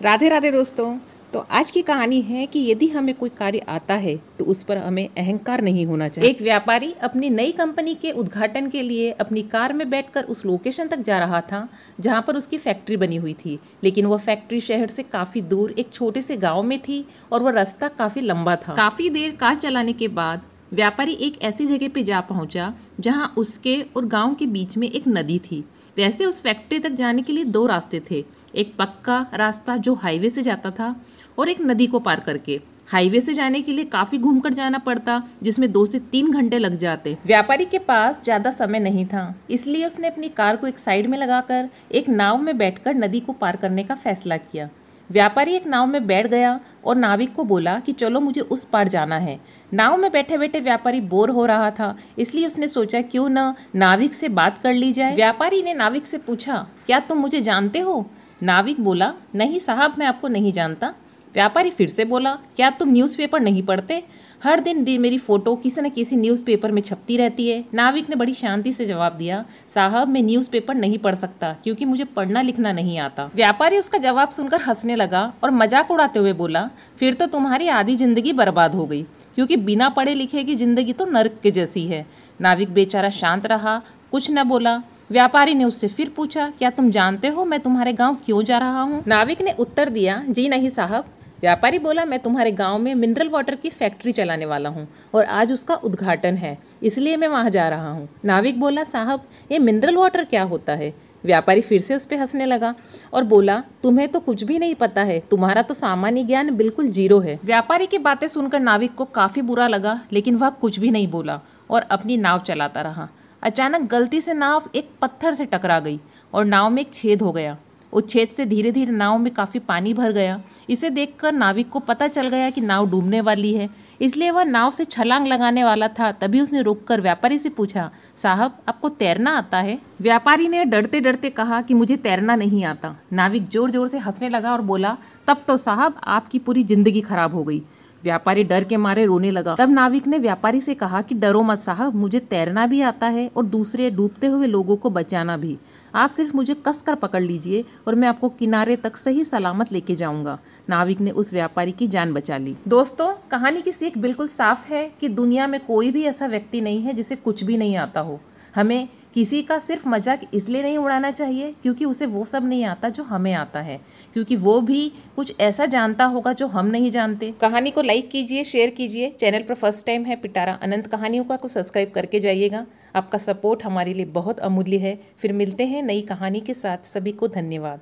राधे राधे दोस्तों। तो आज की कहानी है कि यदि हमें कोई कार्य आता है तो उस पर हमें अहंकार नहीं होना चाहिए। एक व्यापारी अपनी नई कंपनी के उद्घाटन के लिए अपनी कार में बैठकर उस लोकेशन तक जा रहा था जहां पर उसकी फैक्ट्री बनी हुई थी, लेकिन वह फैक्ट्री शहर से काफ़ी दूर एक छोटे से गाँव में थी और वह रास्ता काफ़ी लंबा था। काफ़ी देर कार चलाने के बाद व्यापारी एक ऐसी जगह पे जा पहुंचा जहां उसके और गांव के बीच में एक नदी थी। वैसे उस फैक्ट्री तक जाने के लिए दो रास्ते थे, एक पक्का रास्ता जो हाईवे से जाता था और एक नदी को पार करके। हाईवे से जाने के लिए काफ़ी घूमकर जाना पड़ता, जिसमें 2 से 3 घंटे लग जाते। व्यापारी के पास ज़्यादा समय नहीं था, इसलिए उसने अपनी कार को एक साइड में लगाकर एक नाव में बैठकर नदी को पार करने का फैसला किया। व्यापारी एक नाव में बैठ गया और नाविक को बोला कि चलो मुझे उस पार जाना है। नाव में बैठे बैठे व्यापारी बोर हो रहा था, इसलिए उसने सोचा क्यों न नाविक से बात कर ली जाए। व्यापारी ने नाविक से पूछा, क्या तुम मुझे जानते हो? नाविक बोला, नहीं साहब, मैं आपको नहीं जानता। व्यापारी फिर से बोला, क्या तुम न्यूज़पेपर नहीं पढ़ते? हर दिन मेरी फ़ोटो किसी न किसी न्यूज़पेपर में छपती रहती है। नाविक ने बड़ी शांति से जवाब दिया, साहब मैं न्यूज़पेपर नहीं पढ़ सकता क्योंकि मुझे पढ़ना लिखना नहीं आता। व्यापारी उसका जवाब सुनकर हंसने लगा और मजाक उड़ाते हुए बोला, फिर तो तुम्हारी आधी जिंदगी बर्बाद हो गई, क्योंकि बिना पढ़े लिखे की जिंदगी तो नर्क के जैसी है। नाविक बेचारा शांत रहा, कुछ न बोला। व्यापारी ने उससे फिर पूछा, क्या तुम जानते हो मैं तुम्हारे गाँव क्यों जा रहा हूँ? नाविक ने उत्तर दिया, जी नहीं साहब। व्यापारी बोला, मैं तुम्हारे गांव में मिनरल वाटर की फैक्ट्री चलाने वाला हूं और आज उसका उद्घाटन है, इसलिए मैं वहां जा रहा हूं। नाविक बोला, साहब ये मिनरल वाटर क्या होता है? व्यापारी फिर से उस पर हंसने लगा और बोला, तुम्हें तो कुछ भी नहीं पता है, तुम्हारा तो सामान्य ज्ञान बिल्कुल जीरो है। व्यापारी की बातें सुनकर नाविक को काफी बुरा लगा, लेकिन वह कुछ भी नहीं बोला और अपनी नाव चलाता रहा। अचानक गलती से नाव एक पत्थर से टकरा गई और नाव में एक छेद हो गया। उस छेद से धीरे धीरे नाव में काफ़ी पानी भर गया। इसे देखकर नाविक को पता चल गया कि नाव डूबने वाली है, इसलिए वह नाव से छलांग लगाने वाला था। तभी उसने रुककर व्यापारी से पूछा, साहब आपको तैरना आता है? व्यापारी ने डरते डरते कहा कि मुझे तैरना नहीं आता। नाविक जोर जोर से हंसने लगा और बोला, तब तो साहब आपकी पूरी जिंदगी खराब हो गई। व्यापारी डर के मारे रोने लगा। तब नाविक ने व्यापारी से कहा कि डरो मत साहब, मुझे तैरना भी आता है और दूसरे डूबते हुए लोगों को बचाना भी। आप सिर्फ मुझे कसकर पकड़ लीजिए और मैं आपको किनारे तक सही सलामत लेके जाऊंगा। नाविक ने उस व्यापारी की जान बचा ली। दोस्तों, कहानी की सीख बिल्कुल साफ है कि दुनिया में कोई भी ऐसा व्यक्ति नहीं है जिसे कुछ भी नहीं आता हो। हमें किसी का सिर्फ मजाक इसलिए नहीं उड़ाना चाहिए क्योंकि उसे वो सब नहीं आता जो हमें आता है, क्योंकि वो भी कुछ ऐसा जानता होगा जो हम नहीं जानते। कहानी को लाइक कीजिए, शेयर कीजिए। चैनल पर फर्स्ट टाइम है पिटारा अनंत कहानियों का को सब्सक्राइब करके जाइएगा। आपका सपोर्ट हमारे लिए बहुत अमूल्य है। फिर मिलते हैं नई कहानी के साथ। सभी को धन्यवाद।